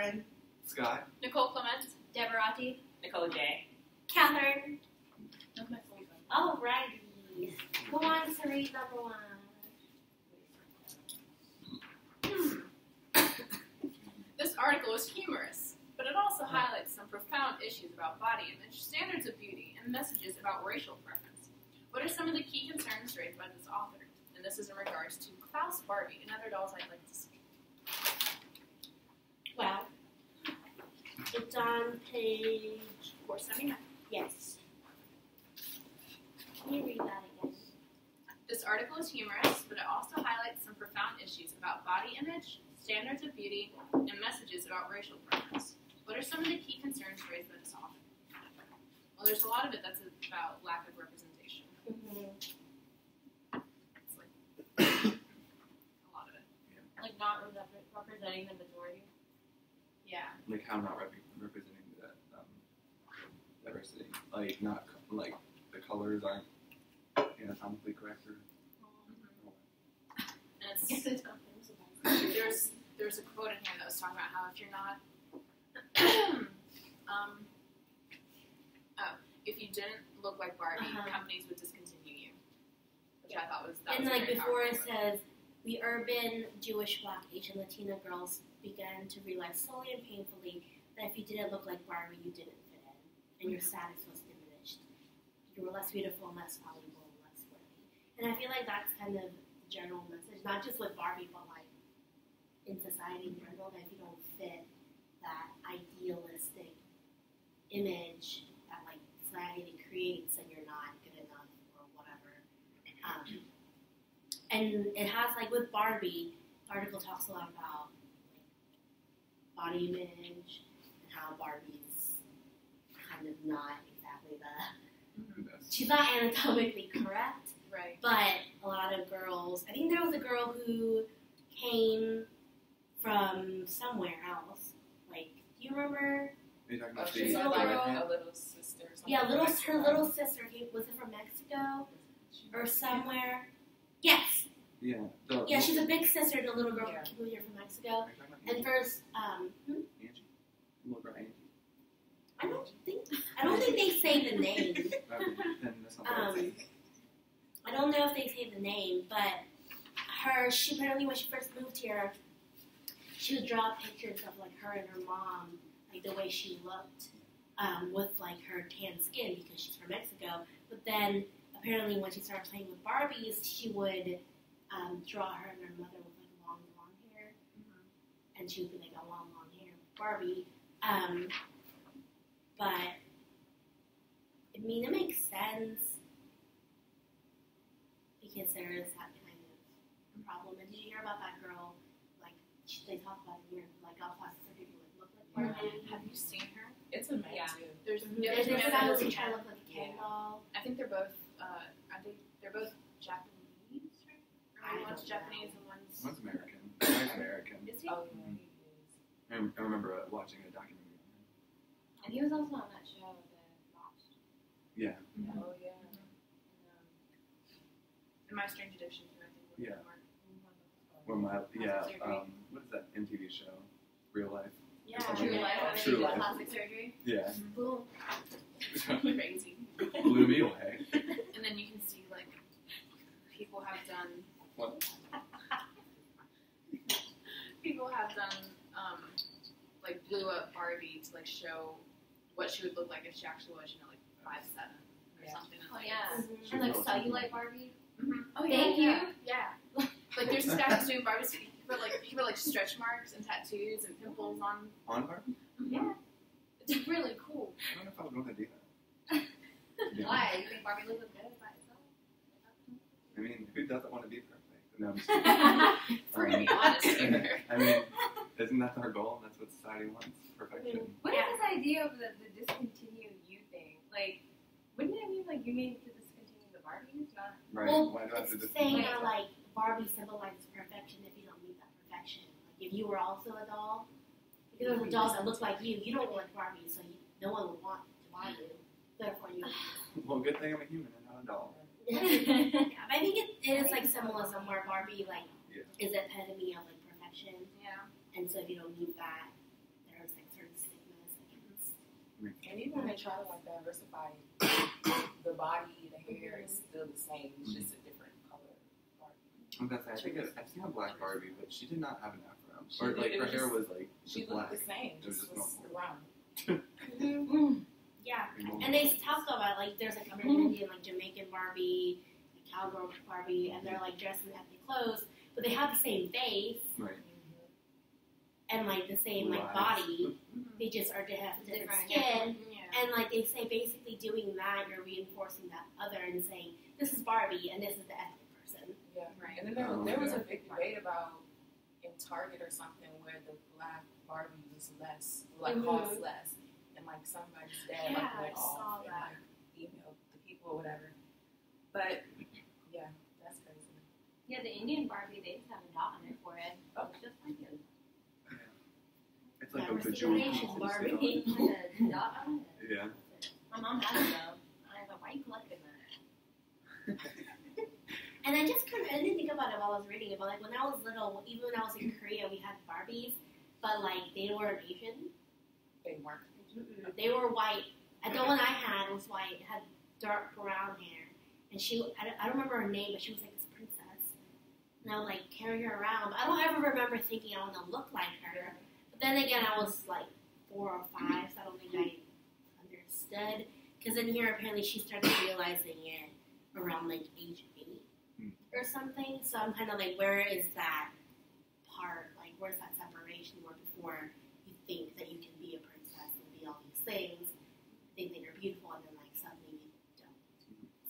Lauren. Scott. Nicole Clement. Deborati. Nicole J. Catherine. Alrighty. Who wants to read number 1? This article is humorous, but it also highlights some profound issues about body image, standards of beauty, and messages about racial preference. What are some of the key concerns raised by this author? And this is in regards to Klaus Barbie and other dolls I'd like to see. Well, it's on page 479. Yes. Can you read that again? This article is humorous, but it also highlights some profound issues about body image, standards of beauty, and messages about racial preference. What are some of the key concerns raised by this author? Well, there's a lot of it that's about lack of representation. It's like a lot of it. Like not representing the majority. Yeah. Like how not representing that diversity. Like not like the colors aren't anatomically correct or. And there's a quote in here that was talking about how if you're not if you didn't look like Barbie, companies would discontinue you. Which I thought was and was like very before it powerful. says, we urban, Jewish, Black, Asian, Latina girls began to realize slowly and painfully that if you didn't look like Barbie, you didn't fit in, and your status was diminished. You were less beautiful, less valuable, less worthy. And I feel like that's kind of the general message, not just with Barbie, but like in society in general, that if you don't fit that idealistic image that like society creates, then you're not good enough or whatever. And it has like with Barbie, the article talks a lot about like body image and how Barbie's kind of not exactly she's not anatomically correct. Right. But a lot of girls, I think there was a girl who came from somewhere else. Like, do you remember? Are you talking about she's the a little- a little sister or something. Yeah, her little sister came. Was it from Mexico or somewhere? Yes. Yeah. Yeah, she's a big sister. The little girl Yeah. who came here from Mexico. Are you talking about And first, Angie? Little girl Angie. I don't think they say the name. Then that's not what I'm saying. I don't know if they say the name, but she apparently when she first moved here, she would draw pictures of like her and her mom, like the way she looked, with like her tan skin because she's from Mexico. But then apparently when she started playing with Barbies, she would draw her and her mother with like long blonde hair, and she would be like a long hair Barbie. But I mean, it makes sense because there is that kind of problem. And did you hear about that girl? Like they talk about it here, like all plastic surgery would look like Barbie. Have you seen her? It's a man too. There's There's a guy who's trying to look like a Ken doll. I think they're both. They're both Japanese, right? Or one's Japanese and one's. One's American. One's American. Is he? Oh, yeah, he is. I remember watching a documentary on him. And he was also on that show that watched. Yeah. Oh, yeah. In My Strange Addiction, I think. Yeah. Or what is that MTV show? Real Life. Yeah. True Life. True Life. Plastic surgery. Yeah. Boom. Crazy. Blew me away. And then you can see like people have done. What? People have done like blew up Barbie to like show what she would look like if she actually was, like 5'7" or something. And, Oh like, yeah. Mhm. And like cellulite Barbie. Oh Thank yeah. you. Yeah. Like there's this guy who's doing Barbie. He put like stretch marks and tattoos and pimples on. On Barbie? Yeah. It's really cool. I don't know if I would want to do that. Yeah. Why? You think Barbie looks good by itself? I mean, who doesn't want to be perfect? No, I'm just We're gonna be honest here. I mean, isn't that our goal? That's what society wants. Perfection. What is this idea of the discontinue you thing? Like, wouldn't it mean like you need to discontinue the Barbies? Not. Right. Well, Why do I have to it's just saying that like Barbie symbolizes perfection if you don't meet that perfection. Like if you were also a doll, because there's a doll that looks like you don't look like Barbie, so no one would want to buy you. Therefore, you. Well, good thing I'm a human and not a doll. Yeah, but I think it is like symbolism where Barbie like is the epitome of like perfection, Yeah. and so if you don't meet that, try to like diversify it. The body, the hair is still the same. It's just a different color Barbie. I'm gonna say, I think I've seen a black Barbie, but she did not have an afro. She Or did, like it her was hair just- was like She just looked black. the same. It was Just just was normal. round. Yeah, and they talk about like there's like American Indian, like Jamaican Barbie, like cowgirl Barbie, and they're like dressed in ethnic clothes, but they have the same face Right. and like the same Blue like eyes. body. They just are to have a different skin, and like they say, basically doing that, you're reinforcing that other and saying this is Barbie and this is the ethnic person. Yeah. Right. And then there was a big debate about in Target or something where the black Barbie was less, like cost less, and like somebody's dad like Yeah, went I saw off and that. like emailed the people or whatever. But yeah, that's crazy. Yeah, the Indian Barbie, they just have a dot on it for it. Oh. It's just like it. It's like Yeah, a we're bajillion Asian pieces. Barbie. you know? With a dot on it. Yeah. My mom has it though. I thought, why are you collecting that? And I didn't think about it while I was reading it, but like when I was little, even when I was in Korea, we had Barbies, but like they weren't Asian. They weren't. They were white. And the one I had was white, had dark brown hair, and I don't remember her name, but she was like this princess. And I would like carry her around. But I don't ever remember thinking I want to look like her. But then again, I was like 4 or 5, so I don't think I understood. Because in here, apparently, she started realizing it around like age 8 or something. So I'm kind of like, where is that part? Like, where's that separation where before you think that you can be a princess and be all these things, think that you're beautiful, and then like suddenly you don't.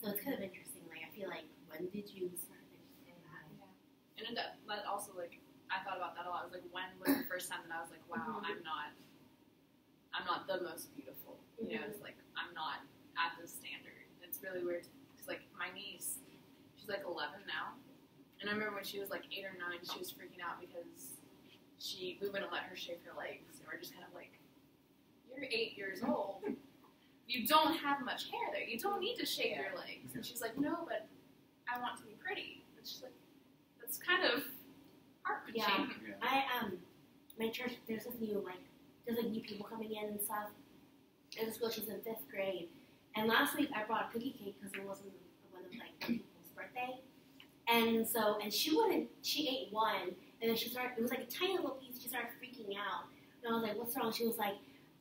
So it's kind of interesting. Like, I feel like, when did you start thinking that? And that also, like, I thought about that a lot. I was like, when was the first time that I was like, wow, I'm not the most beautiful. You know, it's like, I'm not at this standard. It's really weird because, like, my niece, she's like 11 now, and I remember when she was like 8 or 9, she was freaking out because we wouldn't let her shave her legs, and we're just kind of like, you're 8 years old. You don't have much hair there. You don't need to shave your legs. And she's like, no, but I want to be pretty. And she's like, that's kind of heart-wrenching. Yeah. My church, there's new people coming in and stuff. In the school, she's in 5th grade. And last week I brought a cookie cake because it wasn't one of like people's birthday. And she ate one, and then it was like a tiny little piece, she started freaking out. And I was like, what's wrong? She was like,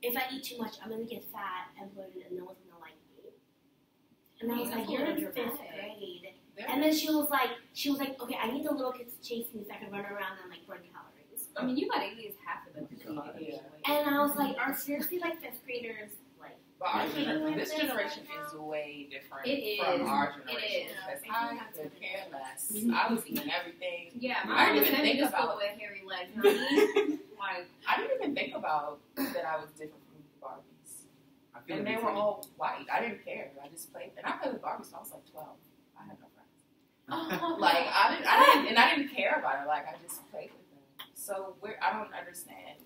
if I eat too much, I'm going to get fat and bloated, and no one's going to like me. And I was like, you're in 5th grade. And then she was like, okay, I need the little kids to chase me so I can run around and like burn calories. I mean, you got at least half of them. God. Yeah. And I was like, are seriously like 5th graders like? But this This generation right is way different It from is. our It generation. is. Because I could care less. I was eating everything. Yeah, I mine didn't was even think just about- with hairy legs, honey. Like, I didn't even think about that I was different from the Barbies. I feel And like they it's were like- all white. I didn't care. I just played. And I played with Barbies when I was like 12. I had no friends. Like, I didn't care about it. Like, I just played with them. So, I don't understand.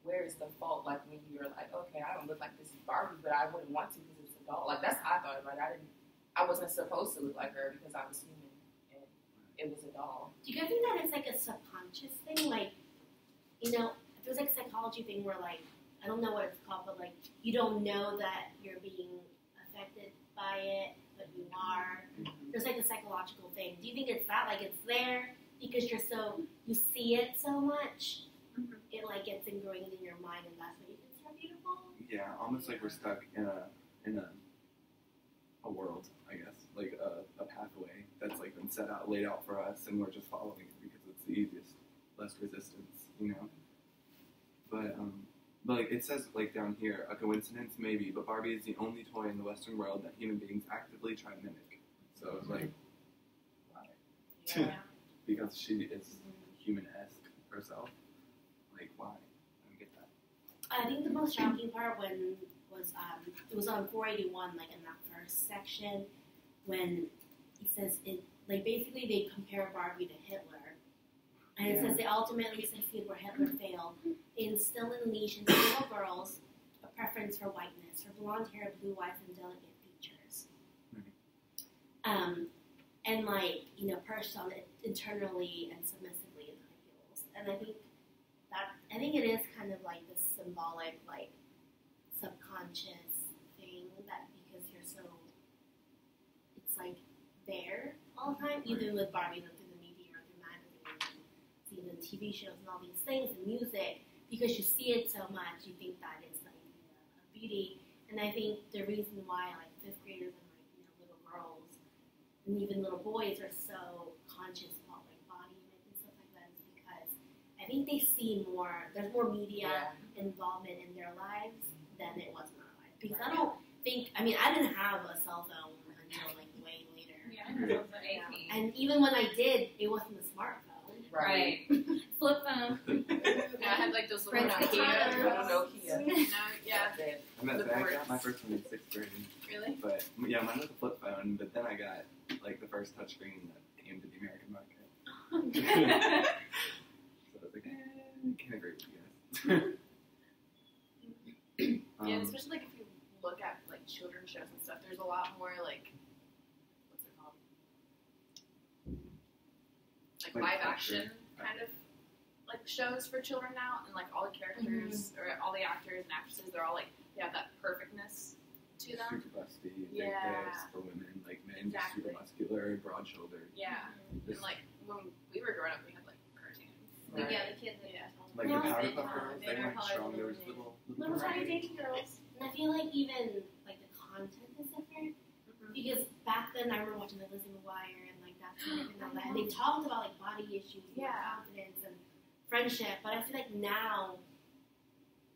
Where is the fault? Like, when you're like, okay, I don't look like this Barbie, but I wouldn't want to because it's a doll. Like, that's how I thought about it. I wasn't supposed to look like her because I was human and it was a doll. Do you guys think that it's like a subconscious thing? Like, you know, there's like a psychology thing where like, I don't know what it's called, but like, you don't know that you're being affected by it, but you are. There's like a psychological thing. Do you think it's that? Like, it's there because you see it so much, it like gets ingrained in your mind, and that's what you consider beautiful? Yeah, almost like we're stuck in a world, I guess, like a pathway that's like been laid out for us, and we're just following it because it's the easiest, less resistance, you know. But like it says like down here, a coincidence maybe, but Barbie is the only toy in the Western world that human beings actively try to mimic. So it's like, why? Yeah. Because she is human-esque herself. Like, why? I don't get that. I think the most shocking part it was on 481, like in that first section, when he says it, like basically they compare Barbie to Hitler, and it says they ultimately succeed where Hitler failed. They instill in the nation's little girls a preference for whiteness, for blonde hair, blue eyes, and delicate features. And like, you know, perched on it internally and submissively in high heels. And I think it is kind of like this symbolic, like, subconscious thing that because you're so, it's like there all the time, even with Barbie and through the media or through magazines, and even TV shows and all these things and music, because you see it so much, you think that is the idea of beauty. And I think the reason why like fifth graders and like little girls and even little boys are so conscious about like body image and stuff like that is because I think they see more. There's more media involvement in their lives than it was in our lives. Because I don't think. I mean, I didn't have a cell phone until like way later. And even when I did, it wasn't a smartphone. Right. Flip phone. Yeah, I had like those little French Nokia. guitar. Yeah. I got my first one in 6th grade. Really? But yeah, mine was a flip phone. But then I got like the first touchscreen that came to the American market. So I was like, I can't agree with you guys. Yeah, and especially like if you look at like children's shows and stuff, there's a lot more like what's it called? Like live action kind of like shows for children now, and like all the characters or all the actors and actresses, they're all like they have that perfectness to them. Super busty, big hips for women, like men just super muscular, broad shouldered. Yeah, and like when we were growing up, we had like cartoons. Right. Yeah, the kids. Like the Yeah. Powerpuff Girls, they weren't strong. There was little tiny dating girls. And I feel like even like the content is different because back then I remember watching like Lizzie McGuire and like that and all that, and they talked about like body issues and confidence and friendship. But I feel like now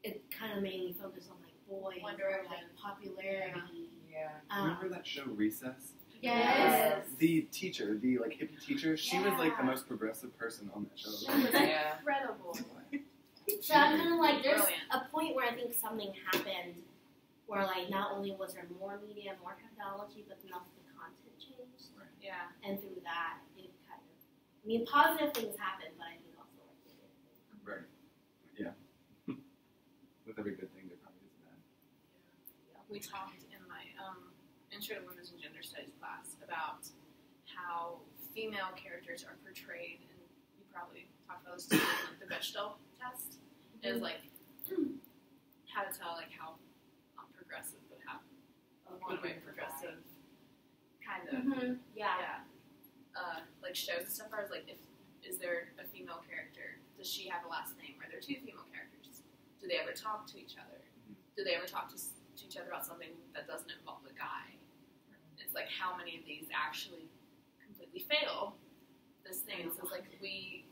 it kind of mainly focused on like boys or like popularity. Yeah. Remember that show Recess? Yes. The teacher, the like hippie teacher, she was like the most progressive person on that show. Yeah. Incredible. So I'm kind of like, there's Brilliant. a point where I think something happened where like not only was there more media, more technology, but then also the content changed. Right. Yeah. And through that, it kind of, I mean, positive things happen, but I think also like negative things. Right. Yeah. With every good thing, there probably is bad. We talked in my Intro to Women's and Gender Studies class about how female characters are portrayed, and you probably talked about this too, in like the Bechdel test. Is like how to tell like how not progressive, but how one way progressive kind of Yeah. like shows and stuff. I was like, is there a female character? Does she have a last name? Are there two female characters? Do they ever talk to each other? Do they ever talk to each other about something that doesn't involve a guy? It's like how many of these actually completely fail this thing. So it's like we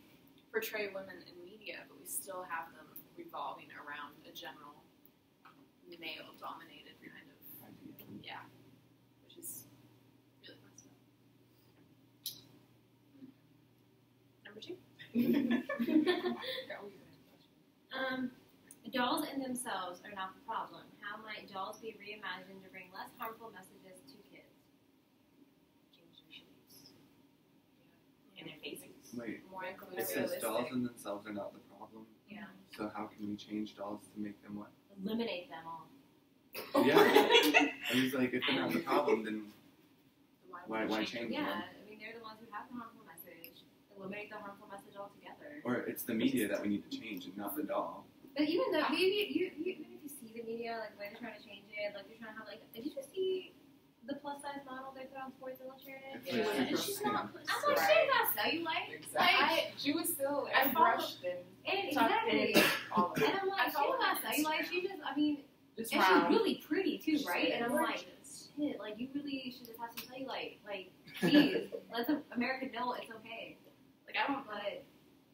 portray women in media, but we still have them revolving around a general male-dominated kind of which is really messed up. Number 2. Dolls in themselves are not the problem. How might dolls be reimagined to bring less harmful messages to kids? Change their shapes. And their faces. Wait, More it inclusive. says dolls in themselves are not the problem. Yeah. So how can we change dolls to make them what? Eliminate them all. Yeah. And he's like, if they're not the problem, then why change them? Yeah, I mean, they're the ones who have the harmful message. Eliminate the harmful message altogether. Or it's the media that we need to change and not the doll. But even though, even if you see the media, like, the way they're trying to change it, like, they're trying to have, like, did you see the plus-size model they put on Sports Illustrated? It's like And super she's skinny. not. I'm like, she ain't got cellulite. Exactly. She was still I follow- brushed and Exactly. all of And it. I'm like, she don't got cellulite. She just, I mean, Just and round. she's really pretty, too, right? And I'm like, Gorgeous. shit, like, you really should just have some cellulite. Like, please, let the American know it's okay. Like I don't. But,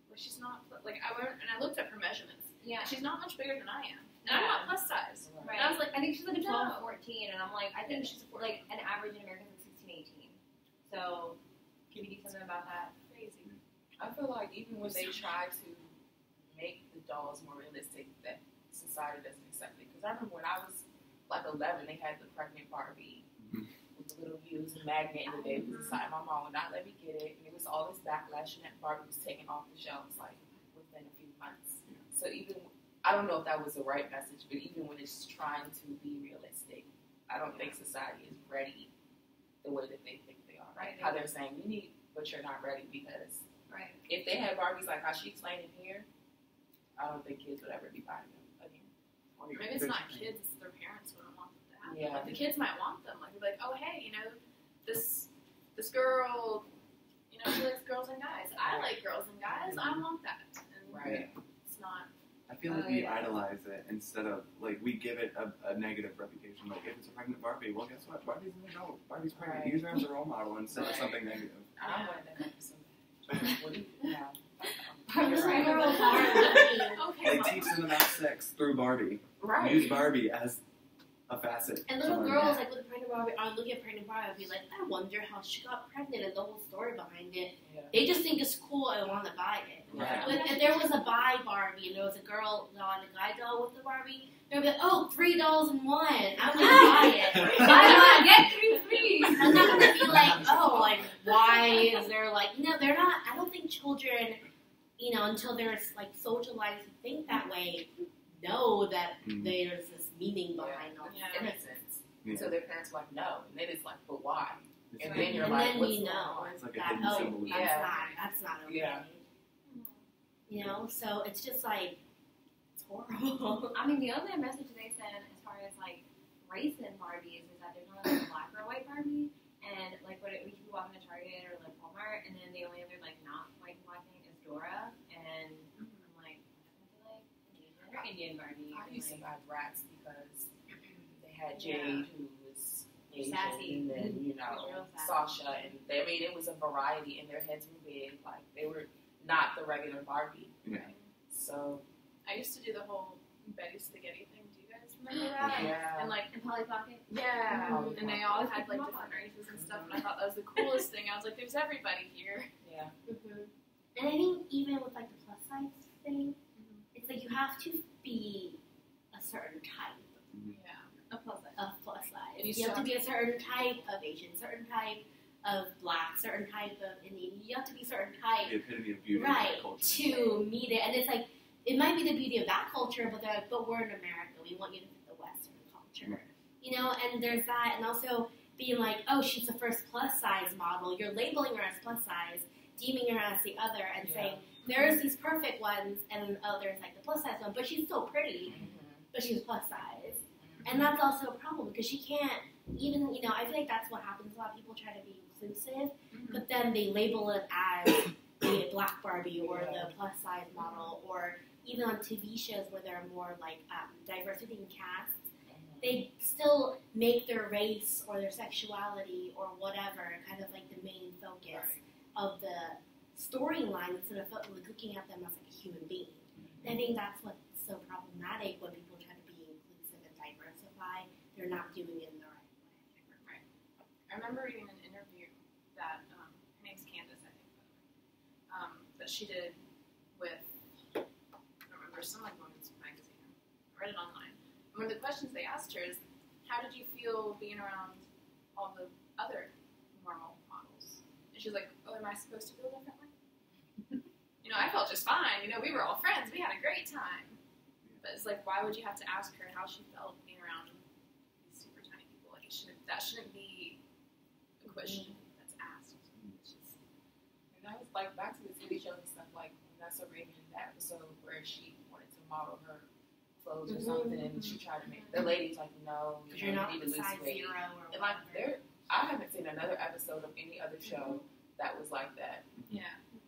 Like she's not. Like I went and I looked at her measurements. yeah. She's not much bigger than I am, and I'm not plus size. Right. And I was like, I think she's like a 12, No. 14, and I'm like, I think she's like an average in America is like 16, 18. So, can you do something about that? crazy. I feel like even when they try to make the dolls more realistic, that society doesn't accept it. Because I remember when I was like 11, they had the pregnant Barbie with the little used magnet, and the baby was inside. My mom would not let me get it, and it was all this backlash, and that Barbie was taken off the shelves like within a few months. So even I don't know if that was the right message, but even when it's trying to be realistic, I don't think society is ready the way that they think they are. Right. How they're saying you need, but you're not ready because Right. if they had Barbies like how she explained it here, I don't think kids would ever be buying them again. Maybe it's not kids; it's the them. Yeah. Like, the kids might want them. Like, they're like, oh, hey, this girl, she likes girls and guys. I like girls and guys. I want that. And Right. it's not. I feel like we idolize it instead of, like, we give it a negative reputation. Like, if it's a pregnant Barbie, well, guess what? Barbie's an adult. Barbie's pregnant. Right. Use her as a role model instead of something negative. I want that episode. What do you have? Little girls are Okay. They teach them about sex through Barbie. Right. Use Barbie as a facet. And little to girls, like with the pregnant Barbie, I look at pregnant Barbie and be like, I wonder how she got pregnant and the whole story behind it. Yeah. They just think it's cool and want to buy it. Right. But if there was a buy Barbie and there was a girl doll and a guy doll with the Barbie, they'd be like, oh, $3 in one. I'm going to buy it. I'm not, Get 3 free. I'm not going to be like, oh, like, why is there like, they're not, I don't think children, until they're like socialized to think that way, know that there's this meaning behind all this. Yeah. Innocence. Yeah. So their parents were like, no. And then it's like, but why? It's And like- then you're And like, then what's you going know on? It's like a that, hidden oh, symbolism. that's not okay. Yeah. So it's just like, it's horrible. I mean, the only message they send as far as like race in Barbies is that there's only like a black or a white Barbie, and like when we could walk into Target or like Walmart, and then the only other like not white and black thing is Dora, and I'm like, what happened to like an Asian or Indian Barbie? I used to Like, buy Bratz because they had Jade, who was Asian, Sassy. and then, Real sassy. Sasha, and it was a variety, and their heads were big. Like, they were not the regular Barbie. Yeah. So, I used to do the whole Betty Spaghetti thing. Do you guys remember that? yeah. And like, and Polly Pocket. yeah, Mhm. and they all had like different races and stuff. And I thought that was the coolest thing. I was like, there's everybody here. Yeah. And I think even with like the plus size thing, it's like you have to be a certain type Yeah. A plus size. of plus size. And you You have to still be a certain type of Asian, certain type of black, certain type of Indian. You have to be a certain type, The epitome of beauty right, in that culture. to meet it. And it's like, it might be the beauty of that culture, but they're like, but we're in America. We want you to fit the Western culture. Right. And there's that. And also being like, oh, she's the first plus size model. You're labeling her as plus size, deeming her as the other, and saying, there's these perfect ones, and there's like the plus size one, but she's still pretty, but she's plus size. And that's also a problem because she can't even, I feel like that's what happens. A lot of people try to be inclusive, but then they label it as the black Barbie or the plus size model, or even on TV shows where there are more like diversity in casts, they still make their race or their sexuality or whatever kind of like the main focus of the storyline instead of looking at them as like a human being. And I think that's what's so problematic when people try to be inclusive and diversify. They're not doing it in the right way. Right. I remember reading an interview that her name's Candace, I think, that she did with, I don't remember, some like women's magazine. I read it online. And one of the questions they asked her is, how did you feel being around all the other normal models? And she's like, oh, am I supposed to feel differently? I felt just fine. We were all friends. We had a great time. But it's like, why would you have to ask her how she felt being around these super tiny people? Like, that shouldn't be a question that's asked. It's just, And I was like, back to the TV shows and stuff, like Vanessa Raven in that episode where she wanted to model her clothes or something, and she tried to make the lady's like, no, Because you you're not need to lose size weight. zero or And like, whatever. I haven't seen another episode of any other show that was like that. yeah.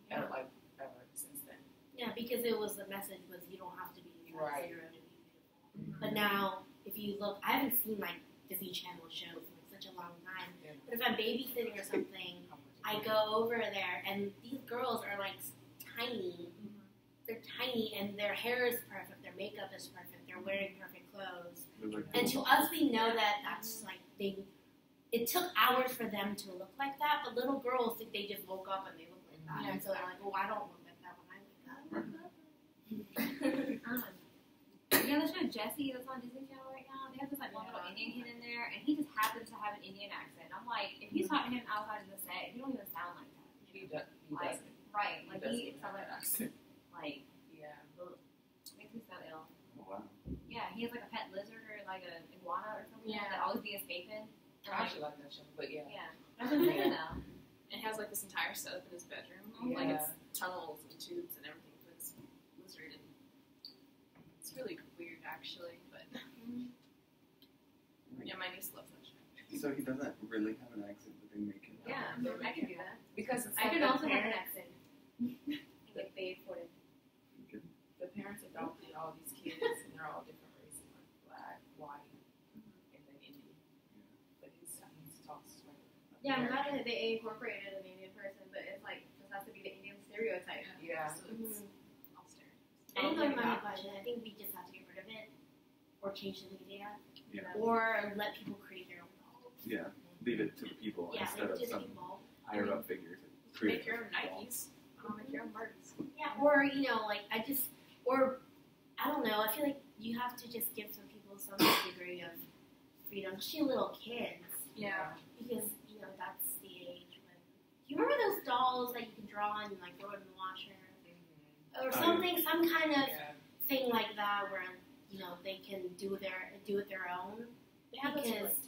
Ever, like, ever since then. Yeah, because the message was you don't have to be size Right. zero to be beautiful. But now, if you look, I haven't seen like Disney Channel shows in like, such a long time. Yeah. But if I'm babysitting or something, I go over there and these girls are like tiny. They're tiny and their hair is perfect, their makeup is perfect, they're wearing perfect clothes. And to us, we know that that's like it took hours for them to look like that, but little girls think they just woke up and they look like that. Yeah, And so they're like, well, I don't look like that when I wake up. The show Jessie that's on Disney Channel right now, they have this like one little Indian kid in there, and he just happens to have an Indian accent. I'm like, if you talk to him outside of the set, he don't even sound like that. He doesn't. Right, like He he doesn't sounds have that like accent. like Yeah. makes me sound ill. Oh, wow. Yeah, he has like a pet lizard or like an iguana or something Yeah. that always be escaping. And, I like, actually like that show, but yeah. yeah, that's what I'm saying though. And he has like this entire setup in his bedroom. Yeah. Like it's tunnels and tubes and everything for his lizard. And it's really weird actually. But yeah, and my niece loves that shit. So he doesn't really have an accent, but they make it. Yeah, I can do that. Because it's I like can the also have an parents, accent. Like they put it. the parents adopted all these kids, and they're all different races, like black, white, and then Indian. But he talks like. Yeah, I'm glad that they incorporated an Indian person, but it's like this has to be the Indian stereotype. Yeah. So it's all stereotypes. I think that's my question. I think we just have to get rid of it, or change the media, Yeah. or let people create their own dolls. Yeah. Leave it to the people Yeah, instead like of to the some people. higher up figure to Make create your own those dolls. Nikes. Make your own Barbies. Yeah, or like or I don't know. I feel like you have to just give some people some degree of freedom, especially little kids, Yeah. because that's the age when. Do you remember those dolls that you can draw and like throw it in the washer, or something, some kind of Yeah. thing like that, where they can do it their own. They have those for Because- like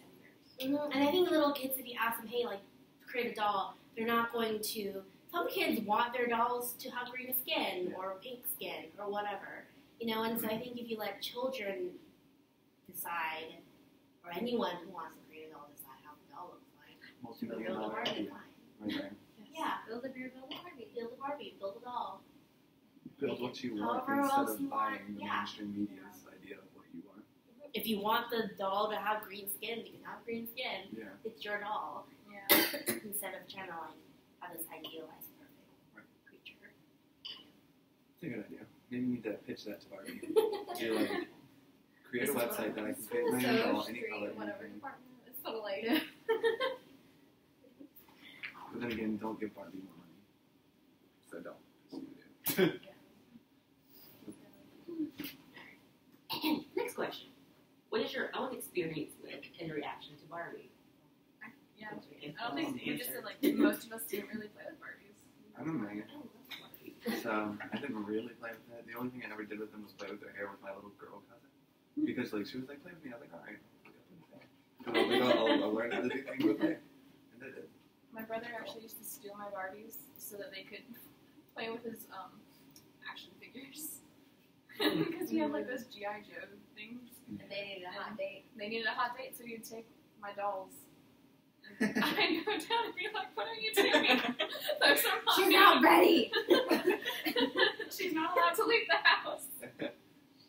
10 years. And I think little kids, if you ask them, hey, like, create a doll, they're not going to. Some kids want their dolls to have green skin or pink skin or whatever, And so I think if you let children decide, or anyone who wants to create a doll decide how the doll looks like, Multi-million build a dollar Barbie idea line. right there. Yeah, Build a beer, build a Barbie. build a Barbie, build a doll. Build what you want However instead else of you want, buying the yeah. mainstream media's idea of what you want. If you want the doll to have green skin, you can have green skin. Yeah. It's your doll. Yeah. Instead of trying to like have this idealized perfect creature. It's a good idea. Maybe you need to pitch that to Barbie. You're like, create a website that I can create my own doll any color. Whatever anything. department. It's so like. But then again, don't give Barbie more money. So don't. Just do it. Next question. What is your own experience with and reaction to Barbie? Yeah. I don't think you just said like most of us didn't really play with Barbies. I'm a man. I love Barbie. So I didn't really play with that. The only thing I ever did with them was play with their hair with my little girl cousin. Because like she was like, play with me. I was like, all right. I'll learn how to do things with hair. And I did. My brother actually used to steal my Barbies so that they could play with his action figures. Because he had like those G.I. Joe things. And they needed a hot date. They needed a hot date, so he'd take my dolls. And I'd go down and be like, what are you doing? Those are mine. She's not ready. She's not allowed to leave the house.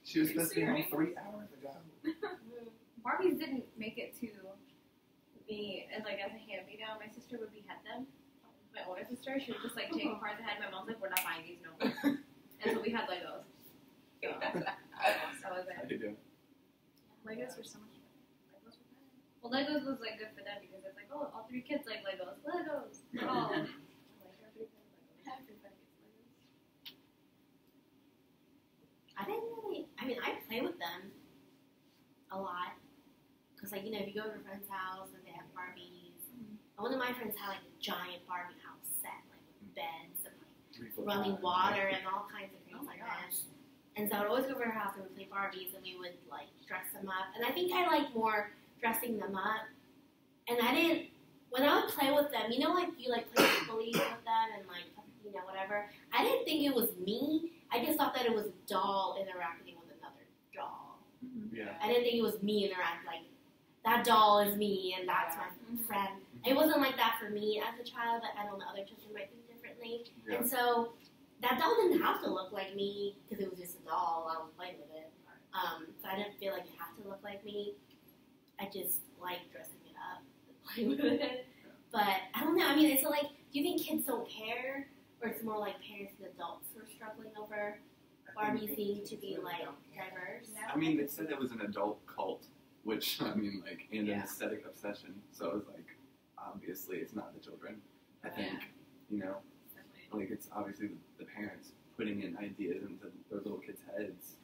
She was supposed to be home 3 hours ago. Barbies didn't make it to me as like as a hand-me-down. My sister would behead them. My older sister, she would just like take apart the head. My mom's like, we're not buying these no more. And so we had Legos. So, that was How it. do you do? Legos were so much better. Legos were better. Well, Legos was like good for them because it's like, oh, all three kids like Legos. Legos. Yeah. Oh. Like everybody Legos. Everybody gets Legos. I didn't really. I mean, I play with them a lot because, like, if you go to a friend's house and they have Barbies, and one of my friends had like a giant Barbie house set, like with beds and like running water and all kinds of things like that. And so I would always go over to her house and we'd play Barbies and we would like dress them up. And I think I like more dressing them up. And I didn't. When I would play with them, like you like play police with them and like whatever. I didn't think it was me. I just thought that it was a doll interacting with another doll. Yeah. I didn't think it was me interacting like that doll is me and that's my friend. It wasn't like that for me as a child, but I don't know, other children might think differently. Yeah. And so that doll didn't have to look like me because it was just a doll. I was playing with it. So I didn't feel like it had to look like me. I just like dressing it up and playing with it. But I don't know. I mean, it's like, do you think kids don't care? Or it's more like parents and adults who are struggling over Barbie seeming to be like diverse? I mean, they said it was an adult cult, which, I mean, like, and an aesthetic obsession. So it was like, obviously, it's not the children. I think, like, it's obviously the parents putting in ideas into their little kids' heads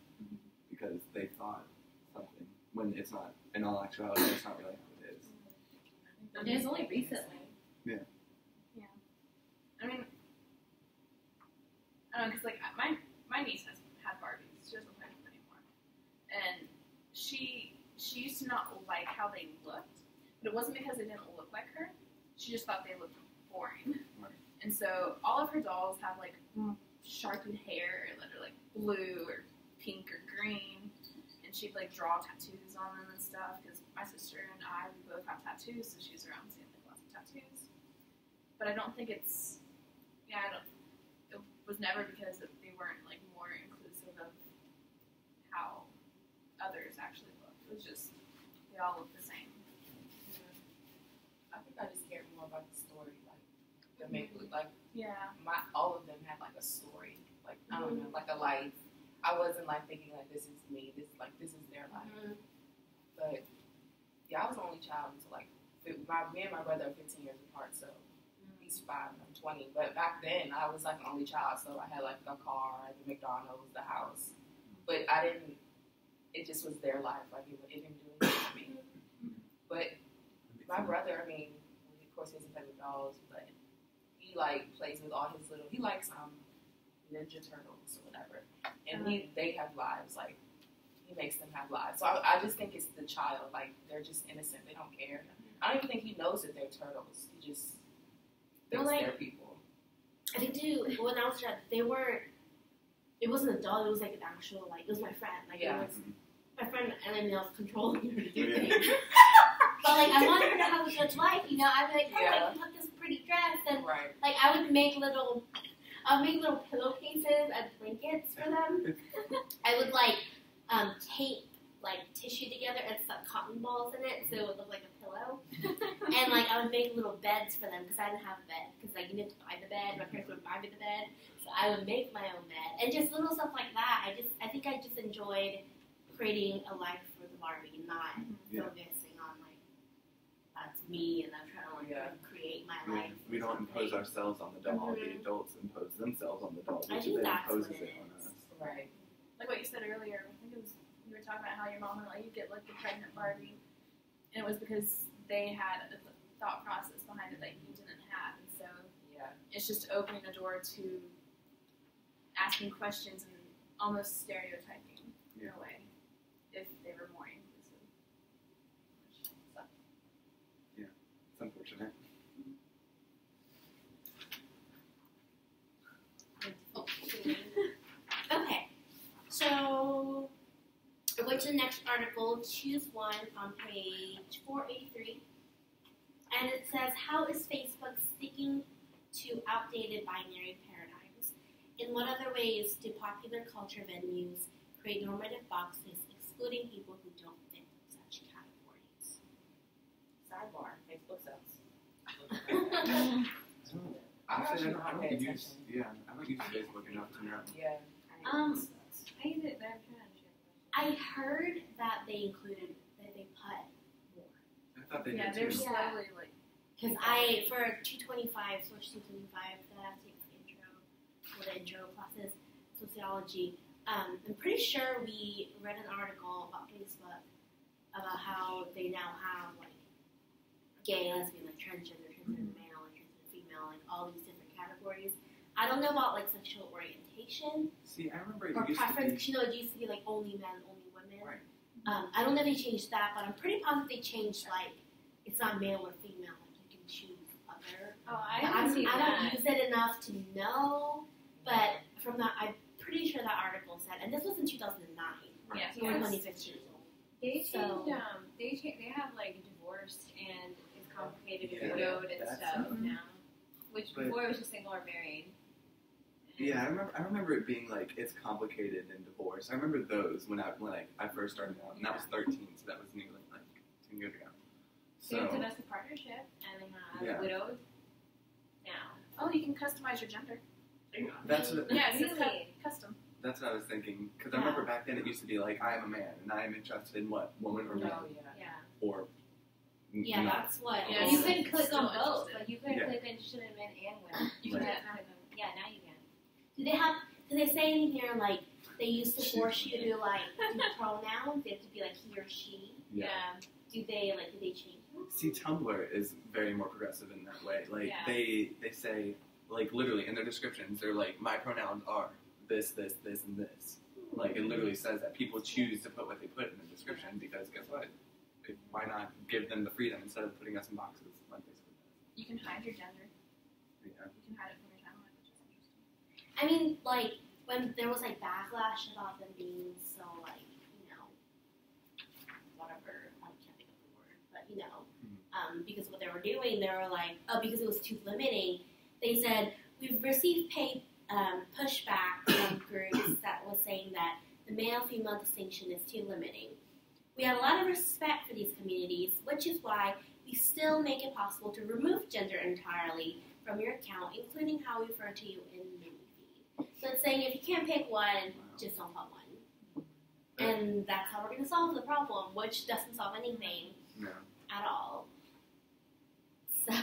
because they thought something when it's not. In all actuality, it's not really how it is. And it's only recently. Yeah. I mean, I don't know, because, like, my niece had Barbies. She doesn't play with them anymore. And she used to not like how they looked, but it wasn't because they didn't look like her. She just thought they looked boring. Right. And so all of her dolls have, like, sharpened hair that are, like, blue or pink or green. And she'd like draw tattoos on them and stuff because my sister and I we both have tattoos, so she's around seeing like lots of tattoos. But I don't think it's it was never because they weren't like more inclusive of how others actually look. It was just they all look the same. I think I just cared more about the story, like the make like Yeah. all of them had like a story, like I don't know, like a life. I wasn't like thinking like this is me, this is their life. But yeah, I was the only child until like me and my brother are 15 years apart, so he's 5 and I'm 20. But back then I was like the only child, so I had like a car, the McDonald's, the house. But I didn't. It just was their life. Like it didn't do anything for me. But my brother, I mean, of course he doesn't play with dolls, but he like plays with all his little. He likes Ninja Turtles or whatever, and they have lives. Like he makes them have lives. So I just think it's the child. Like they're just innocent. They don't care. I don't even think he knows that they're turtles. He just thinks they're people. I think too. When I was a child, they weren't. It wasn't a doll. It was like an actual like. It was my friend. Like it was my friend, and then I was controlling her to do things. But like I wanted her to have a good life. You know, I'd be like, oh, I put this pretty dress, and like I would make little pillowcases and blankets for them. I would like tape like tissue together and stuff cotton balls in it so it would look like a pillow. And like I would make little beds for them because I didn't have a bed because like you need to buy the bed. My parents would buy me the bed, so I would make my own bed and just little stuff like that. I think I just enjoyed creating a life for the Barbie, not focusing on like that's me and I'm trying to like create my life. We don't impose ourselves on the doll. The adults impose themselves on the doll. I think that's what it on us. Right. Like what you said earlier, I think it was you were talking about how your mom would let you get like the pregnant Barbie, and it was because they had a thought process behind it that you didn't have, and so it's just opening the door to asking questions and almost stereotyping in a way if they were more inclusive. So. Yeah, it's unfortunate. Okay, so we're going to the next article, choose one on page 483. And it says, how is Facebook sticking to outdated binary paradigms? In what other ways do popular culture venues create normative boxes excluding people who don't fit such categories? Sidebar, Facebook sells. I don't use Facebook enough to know. Yeah. I use it, but I'm trying to share. I heard that they included, that they put more. I thought they did they're too. slowly like. Because for 225, Social 225, that I have to take the intro classes, sociology, I'm pretty sure we read an article about Facebook about how they now have like gay, lesbian, like transgender male, and transgender female, like all these different categories. I don't know about like sexual orientation See, I remember or it used preference. to be. You know, it used to be like only men, only women. Right. I don't know if they changed that, but I'm pretty positive they changed like it's not male or female. Like you can choose other. Oh, I don't use it enough to know, but from that, I'm pretty sure that article said, and this was in 2009. Yeah, So we're 26 years old. They So- changed. They have like divorced and it's complicated Yeah, and widowed and that's stuff something. now. Which But- before it was just single or married. Yeah, I remember it being like it's complicated and divorce. I remember those when I first started out, and that was 13, so that was nearly like 10 years ago. They have domestic partnership and they have widowed now. Oh, you can customize your gender. That's what Yeah, it says Really? custom. that's what I was thinking. Because I remember back then it used to be like I am a man and I am interested in what woman or man Yeah. or Yeah, not. that's what. Yeah, And it's you couldn't click still on both. interested. Like you couldn't Yeah. click interested in men and women. You Right. can Now yeah, now you can. Do they say in here like they used to force you to like do pronouns? They have to be like he or she. Yeah. Do they change them? See, Tumblr is very more progressive in that way. Like Yeah. they say like literally in their descriptions they're like my pronouns are this, this, this, and this. Like it literally says that people choose to put what they put in the description because guess what? Why not give them the freedom instead of putting us in boxes like Facebook does? You can hide your gender. Yeah. You can hide it from your timeline, which is interesting. I mean, like when there was like backlash about them being so like because what they were doing, they were like, because it was too limiting, they said, we've received paid pushback from groups that was saying that the male-female distinction is too limiting. We have a lot of respect for these communities, which is why we still make it possible to remove gender entirely from your account, including how we refer to you in mini feed. So it's saying if you can't pick one, just don't put one. And that's how we're going to solve the problem, which doesn't solve anything at all. So,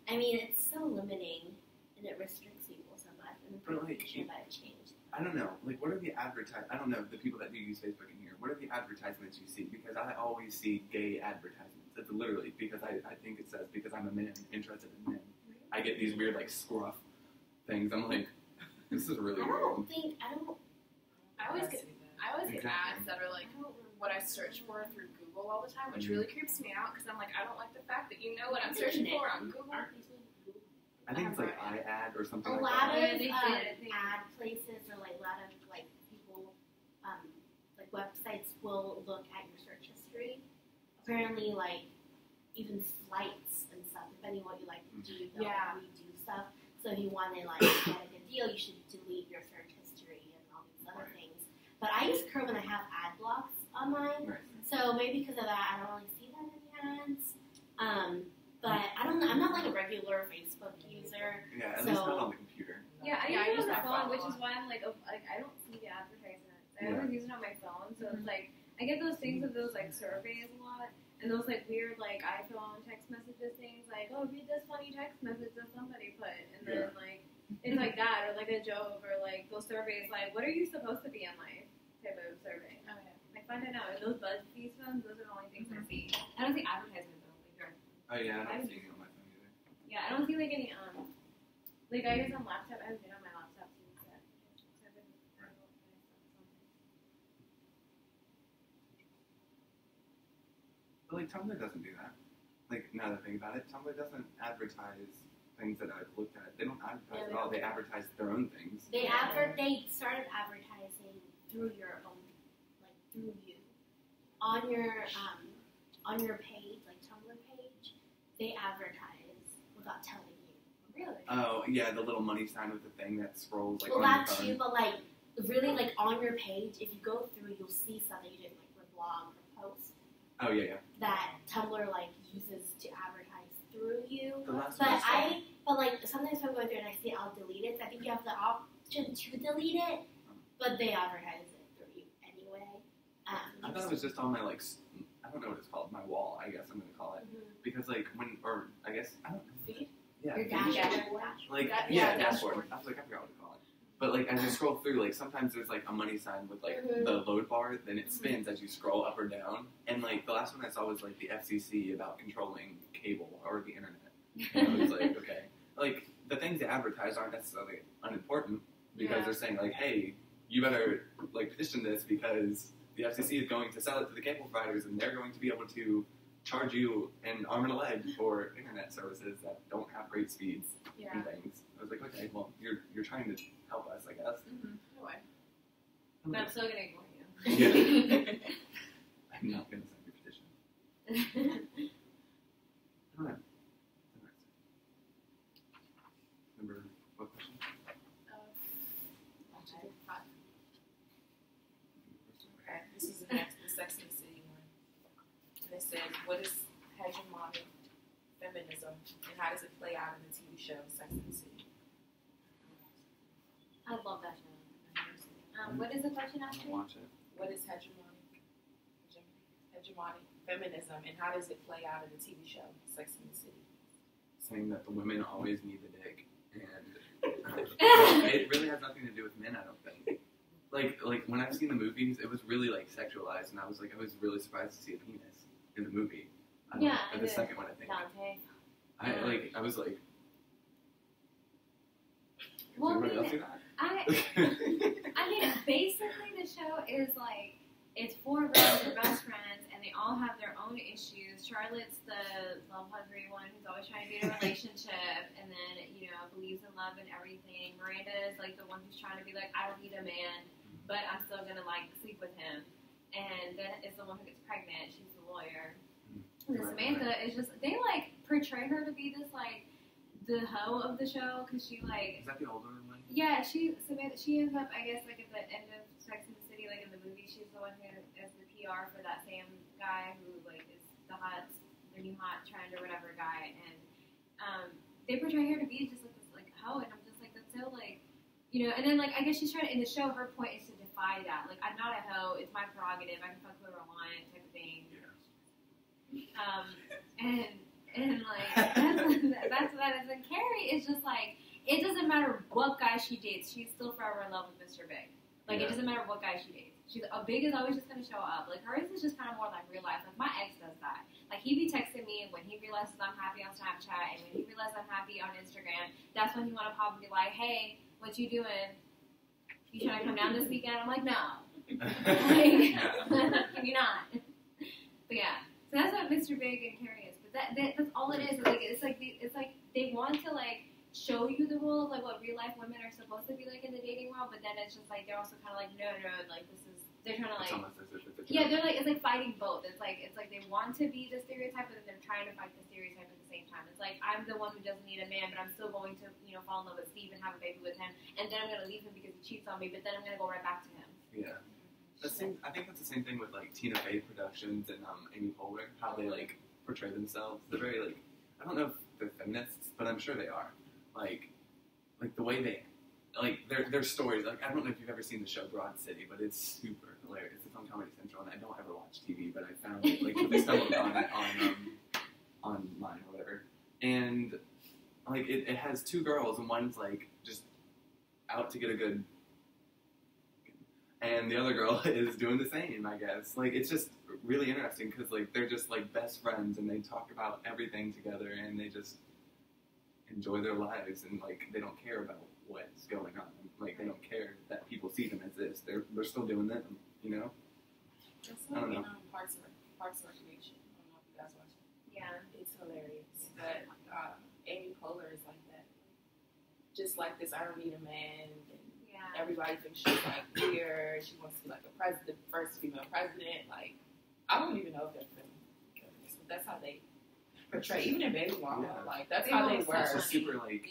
I mean, it's so limiting, and it restricts people so much, and I'm pretty sure that it changed. I don't know. Like, what are the I don't know, the people that do use Facebook in here, what are the advertisements you see? Because I always see gay advertisements. It's literally because I think it says, because I'm a man, interested in men. I get these weird, like, scruff things. I'm like, this is really weird. I always get ads that are like what I search for through Google all the time, which really creeps me out because I'm like, I don't like the fact that you know what I'm searching for on Google. I think it's like iAd or something a like lot that. of ad places or like a lot of like people, like websites will look at your search history. Apparently, like even flights and stuff, depending on what you like to do, they'll redo stuff. So if you want to like get a good deal, you should delete your search history and all these other things. But I use Chrome and I have ad blocks on mine, so maybe because of that, I don't really see that many ads. But I'm not like a regular Facebook user. Yeah, at least not on the computer. Yeah, I use it on the phone, which is why I'm like I don't see the advertisements. I always use it on my phone, so it's like I get those things of those like surveys a lot, and those like weird like iPhone text messages things like, oh, read this funny text message that somebody put, and then like it's like that or like a joke or like those surveys like, what are you supposed to be in life type of survey. Oh yeah. Like find it out. And those BuzzFeed ones, those are the only things I see. I don't see advertisements though. Like Oh yeah, I don't see it on my phone either. yeah, I don't see like any like I guess on laptop. I haven't been on my laptop since that. But like Tumblr doesn't do that. Like now that I think about it, Tumblr doesn't advertise things that I've looked at. They don't advertise at all. They advertise their own things. They started advertising through your own, like through you, on your page, like Tumblr page. They advertise without telling you. Really? Oh yeah, the little money sign with the thing that scrolls like. Well, on that your phone. too, but like really, like on your page, if you go through, you'll see stuff that you didn't like your blog or post. Oh yeah. That Tumblr like uses to advertise through you. The last one I saw. But like sometimes if I'm going through and I see it, I'll delete it. So I think you have the option to delete it, but they advertise it through you anyway. I thought it was just on my like, I don't know what it's called, my wall. I guess I'm gonna call it because like I guess I don't know. Feed? Yeah. Your dashboard. Like dashboard. I was like, I forgot what to call it. But like as you scroll through, like sometimes there's like a money sign with like the load bar, then it spins as you scroll up or down. And like the last one I saw was like the FCC about controlling cable or the internet. And I was like, okay, like the things they advertise aren't necessarily unimportant because they're saying like, hey, you better like petition this because the FCC is going to sell it to the cable providers and they're going to be able to charge you an arm and a leg for internet services that don't have great speeds and things. I was like, okay, well, you're trying to help us, I guess. No way. But I'm still gonna ignore you. Yeah. I'm not going to send your petition. All right. Number, what question? Okay, this is the next, the Sex and the City one. And it says, what is hegemonic feminism and how does it play out in the TV show Sex and the City? I love that show. What is the question I'll actually? watch it. What is hegemonic feminism and how does it play out in the TV show Sex and the City? Saying that the women always need the dick, and it really has nothing to do with men, I don't think. Like when I've seen the movies, it was really like sexualized, and I was really surprised to see a penis in the movie. The second one, I think. Dante. I was like, Well, does everybody else do that? I mean, basically the show is like, it's four girls, they're best friends, and they all have their own issues. Charlotte's the love-hungry one who's always trying to be in a relationship, and then, believes in love and everything. Miranda is like the one who's trying to be like, I don't need a man, but I'm still gonna like sleep with him. And then is the one who gets pregnant. She's the lawyer. And then Samantha is just, they like portray her to be this like the hoe of the show because she like. Is that the older one? Yeah, Samantha, she ends up, I guess, like at the end of Sex and the City, like in the movie, she's the one who is the PR for that Sam guy who like is the new hot trend or whatever guy, and they portray her to be just like this like hoe, and I'm just like that's so like, you know, and then like I guess she's trying to in the show her point is to defy that, like I'm not a hoe, it's my prerogative, I can fuck whoever I want type of thing. Yeah. And like that's what that is. And Carrie is just like it doesn't matter what guy she dates, she's still forever in love with Mr. Big. Like it doesn't matter what guy she dates. Big is always just gonna show up. Like hers is just kind of more like real life. Like my ex does that. Like he be texting me when he realizes I'm happy on Snapchat and when he realizes I'm happy on Instagram. That's when he wanna pop and be like, hey, what you doing? You trying to come down this weekend? I'm like, no. Like, can you not? But yeah. So that's what Mr. Big and Carrie is. But that's all it is. It's like they want to like show you the role of like what real life women are supposed to be like in the dating world, but then it's just like they're also kind of like no, like this is they're trying to like they're like it's like fighting both. It's like they want to be the stereotype, but then they're trying to fight the stereotype at the same time. It's like I'm the one who doesn't need a man, but I'm still going to fall in love with Steve and have a baby with him, and then I'm gonna leave him because he cheats on me, but then I'm gonna go right back to him. Yeah. I think that's the same thing with like Tina Fey Productions and Amy Poehler, how they like portray themselves. They're very like I don't know if they're feminists, but I'm sure they are. Like the way they like their stories. Like I don't know if you've ever seen the show Broad City, but it's super hilarious. It's on Comedy Central, and I don't ever watch TV, but I found it like they stumbled on it online or whatever. And like it has two girls, and one's like just out to get a good. And the other girl is doing the same, I guess. Like, it's just really interesting because, like, they're just, like, best friends and they talk about everything together and they just enjoy their lives and, like, they don't care about what's going on. Like, they don't care that people see them as this. They're still doing them, you know? It's I don't like know. Parks and Recreation. I don't know if you guys watch it. Yeah. It's hilarious. But Amy Poehler is like that. Just like this, I don't need a man. Everybody thinks she's like weird. She wants to be like the first female president. Like, I don't even know if they're feminists, but that's how they portray. Even in Baby Mama, like that's how they were. It's just super like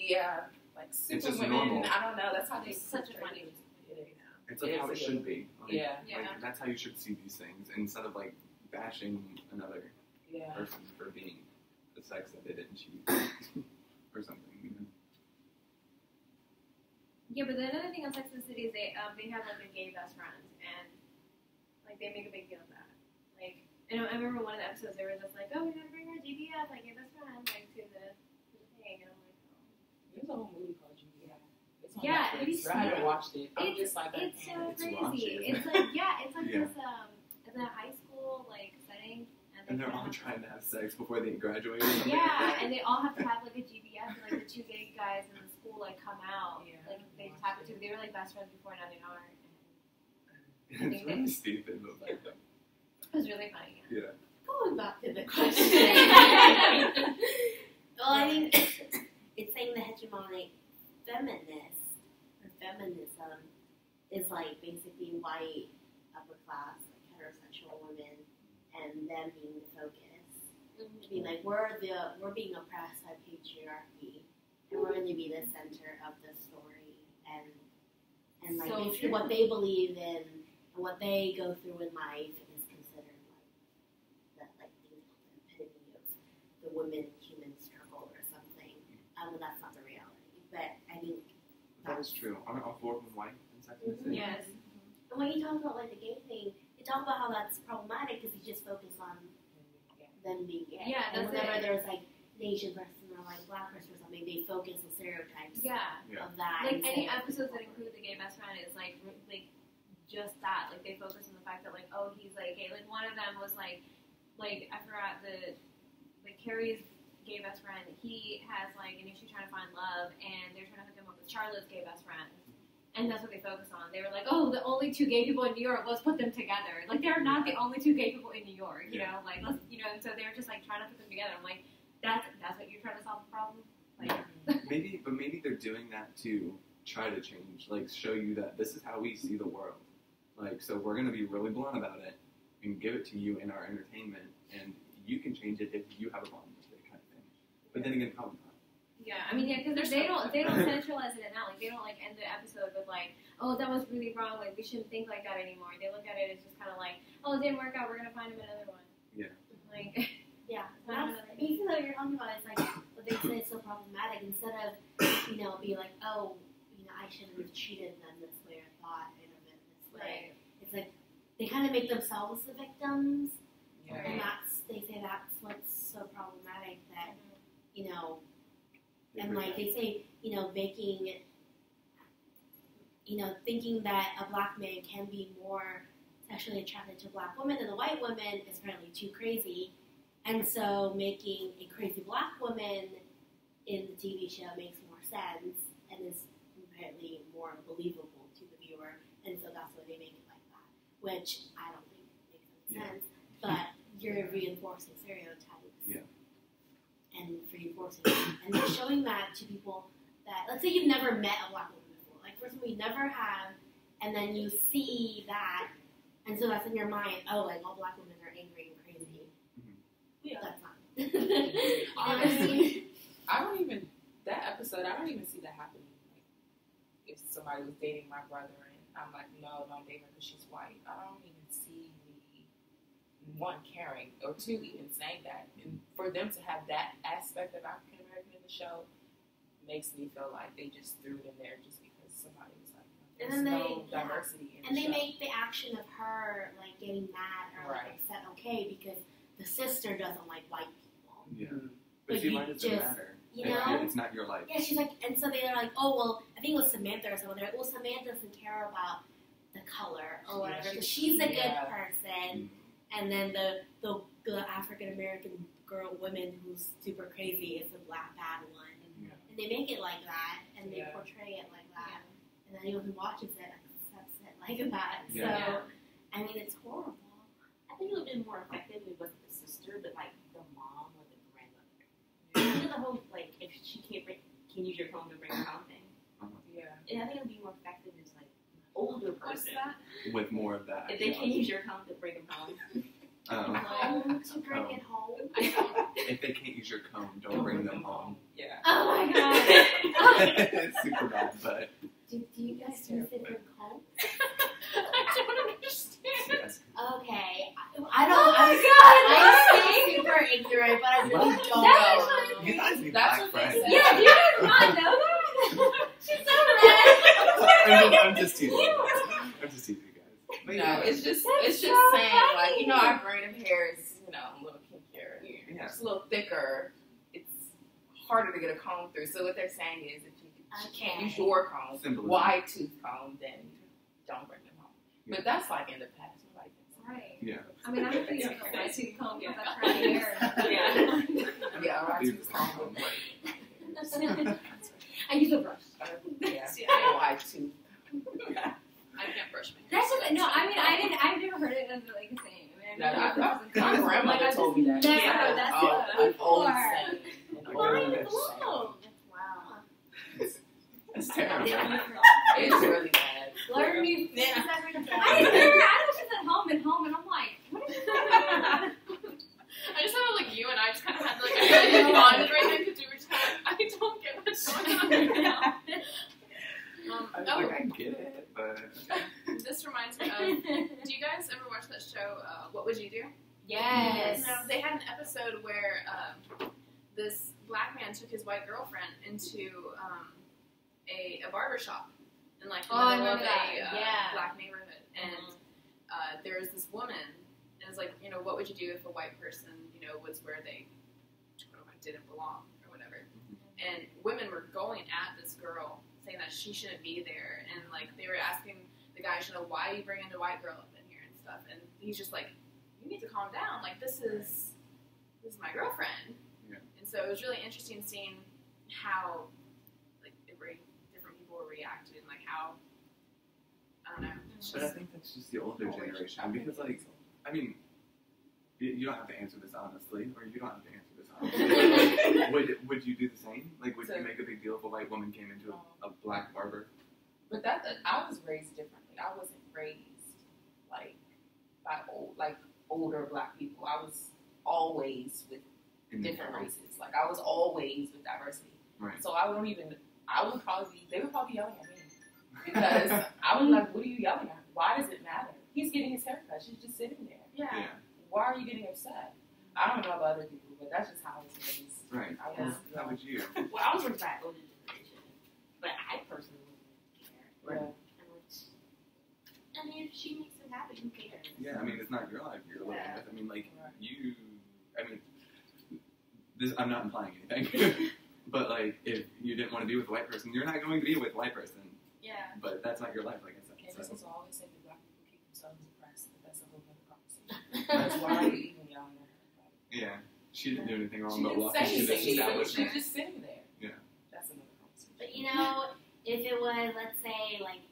like super it's just women. normal. I don't know. That's how they such a portray funny. it. It's like how it should be. Like, Yeah. Like, that's how you should see these things instead of like bashing another person for being the sex that they didn't choose or something. You know? Yeah, but the other thing on Sex and the City is they have like a gay best friend, and like they make a big deal of that. Like, I remember one of the episodes they were just like, oh, we're gonna bring our GBF, like gay best friend, like to the thing, and I'm like, oh. There's a whole movie called GBF. It's on Yeah, have you Netflix. I haven't watched it. I'm It's just like it's so It's crazy. raunchy, It's like it's like this it's a high school like setting, And they're all trying to have sex before they graduate. Or something. Yeah, and they all have to have like a GBF, and like the two gay guys in the school like come out, like they just happen to. They were like best friends before, now they aren't. It's really stupid, but like, It was really funny. yeah. Going back to the question. Well, I think it's saying the hegemonic feminist or feminism is like basically white, upper class, like heterosexual women, and them being the focus. I mean, like we're being oppressed by patriarchy, and we're going to be the center of the story, and like So basically true. what they believe in and what they go through in life is considered like the epitome of the women human struggle or something. But that's not the reality. But I think That is true. Aren't all four of them white in Sex and the City? Yes. And when you talk about like the gay thing, you talk about how that's problematic because you just focus on them being gay. Yeah, and that's whenever it. there's like an Asian person or like black person or something, they focus on stereotypes Yeah. of that. Like and any say, episodes that include the gay best friend is like just that. Like they focus on the fact that like he's like gay. Like one of them was like I forgot Carrie's gay best friend. He has like an issue trying to find love, and they're trying to hook him up with Charlotte's gay best friend. And that's what they focus on. They were like, oh, the only two gay people in New York, let's put them together. Like, they're not the only two gay people in New York, you know? Like, let's, and so they were just, like, trying to put them together. I'm like, that's what you're trying to solve the problem? Like, Maybe they're doing that to try to change, like, show you that this is how we see the world. Like, so we're going to be really blunt about it and give it to you in our entertainment, and you can change it if you have a bond with it, kind of thing. But then again, probably not. Yeah, I mean, yeah, because they don't centralize it in that. Like, they don't like end the episode with like, oh, that was really wrong. Like, we shouldn't think like that anymore. They look at it as just kind of like, oh, it didn't work out. We're gonna find him another one. Yeah. Like, Yeah, even though you're talking about it, it's like what they say is so problematic. Instead of be like, oh, I shouldn't have treated them this way or thought it would have been this way. It's like they kind of make themselves the victims, and they say that's what's so problematic that and like they say making thinking that a black man can be more sexually attracted to black women than a white woman is apparently too crazy. And so making a crazy black woman in the TV show makes more sense and is apparently more believable to the viewer. And so that's why they make it like that, which I don't think makes any sense. But you're reinforcing stereotypes. Yeah. And reinforcing and they're showing that to people that, let's say you've never met a black woman before. Like, first of all, you never have, and then you see that, and so that's in your mind, oh, like, all black women are angry and crazy. Yeah. That's not. Honestly, I don't even see that happening. Like, if somebody was dating my brother and I'm like, no, don't date her because she's white, I don't even see me, one, caring, or two, even saying that. And for them to have that aspect of African American in the show makes me feel like they just threw it in there just because somebody was like, there's no diversity in the show. And they make the action of her, like, getting mad or like, upset okay because the sister doesn't like white people. Yeah. But see, why does it matter? It's not your life. Yeah, she's like, and so they're like, oh, well, I think it was Samantha or someone. They're like, well, Samantha doesn't care about the color or whatever. So she's a good person. And then the African American woman who's super crazy is the black bad one. Yeah. And they make it like that, and they portray it like that. And then anyone who watches it accepts it like that. Yeah. So, I mean, it's horrible. I think it would have been more effective if it wasn't the sister, but like the mom or the grandmother. The whole like if she can use your phone to bring her home thing. Yeah. And I think it would be more effective as like an older person. With more of that. If they can use your phone to bring them home. To bring it home. If they can't use your comb, don't bring them home. Yeah. Oh my god. It's super bad, but. Do you guys use different combs? I don't understand. Yes. Okay. I'm super ignorant, but I really don't know. You guys need That's black what they friends. said. Yeah, you did not know that? She's so red. I'm just teasing you guys. But No, it's just saying, like, our braid of hair is, a little kinkier. Yeah. It's a little thicker. It's harder to get a comb through. So what they're saying is if you can't use your comb, Symbolism. wide tooth comb, then don't bring them home. Yeah. But that's like in the past. Nobody thinks that. right. Yeah. I mean, I'm a pretty wide tooth comb because I try hair. Yeah, wide tooth comb. I use a brush. Yeah, wide tooth. I can't brush my hair. That's just, no, I mean, I've never heard it as like a saying. My grandmother told me that. Never, that's it. An old saying. Wow. It's terrible. It's really bad. Learn new things every day. I was just at home, and I'm like, what is this? I just thought like you and I just kind of had like a really bonded right now because we were just kind of I don't get what's going on right now. I get it, but. This reminds me of. Do you guys ever watch that show? What Would You Do? Yes. No, they had an episode where this black man took his white girlfriend into a barber shop in like the middle of a black neighborhood, and there was this woman, and it was like, what would you do if a white person, was where they didn't belong or whatever, and women were going at this girl saying that she shouldn't be there, and like they were asking the guy, why are you bringing the white girl up in here and stuff, and he's just like, you need to calm down, like this is my girlfriend. And so it was really interesting seeing how like different people were reacting, and like how I don't know. But I think that's just the older generation because, like, I mean, you don't have to answer this honestly, or you don't have to answer this honestly. Like, would you do the same? Like, would you make a big deal if a white woman came into a black barber? But I was raised differently. I wasn't raised like by older black people. I was always with different races. Like I was always with diversity. Right. So they would probably be yelling at me because I was like, what are you yelling at? Why does it matter? He's getting his haircut. She's just sitting there. Yeah. Why are you getting upset? I don't know about other people, but that's just how I was raised. Right. How would you? Well, I was raised by older generation, but I personally wouldn't care. Right. I mean, if she makes it happen, who cares? Yeah, I mean, it's not your life you're living Yeah. with. I mean, like, Right. I'm not implying anything. But, like, if you didn't want to be with a white person, you're not going to be with a white person. Yeah. But that's not your life, like I said. Candace So. has always said that black people keep themselves oppressed, but that's a whole other conversation. That's why are you even yelling at her? Yeah. She didn't do anything wrong, She but didn't walking say to this anything. establishment. She's just sitting there. Yeah. That's another conversation. But you know, if it was, let's say, like,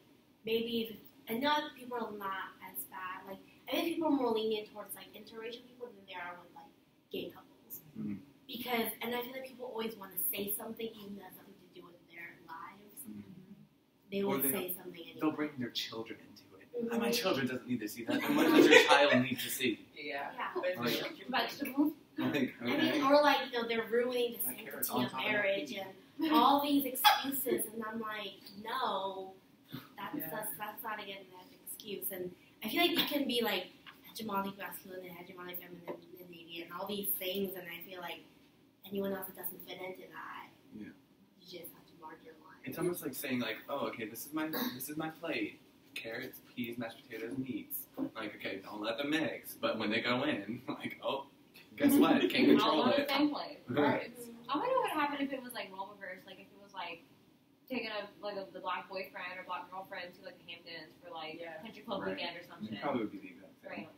maybe if, I know people are not as bad. Like, I think people are more lenient towards, like, interracial people than they are with, like, gay couples. Mhm. Because, and I feel like people always want to say something even that has nothing to do with their lives. They Or will they- say something They'll anyway. bring their children into it. Mhm. My children doesn't need to see that. And what does your child need to see? Yeah. Yeah. But Like- Vegetables. Like, I okay. mean, or like, you know, they're ruining the That carrot's sanctity on of top of that marriage pea. and all these excuses, and I'm like, no, Yeah. that's not again an excuse. And I feel like you can be like hegemonic masculine and hegemonic femininity and all these things, and I feel like anyone else that doesn't fit into that, Yeah. you just have to mark your line. It's almost like saying, like, oh, okay, this is my plate. Carrots, peas, mashed potatoes, meats. Like, okay, don't let them mix. But when they go in, like, oh, guess what? Can't control All on the it. same plate. Right. I wonder what would happen if it was like role reverse, like if it was like taking the black boyfriend or black girlfriend to like the Hamptons for like country club Right. weekend or some It shit. probably would be the exact same. Right.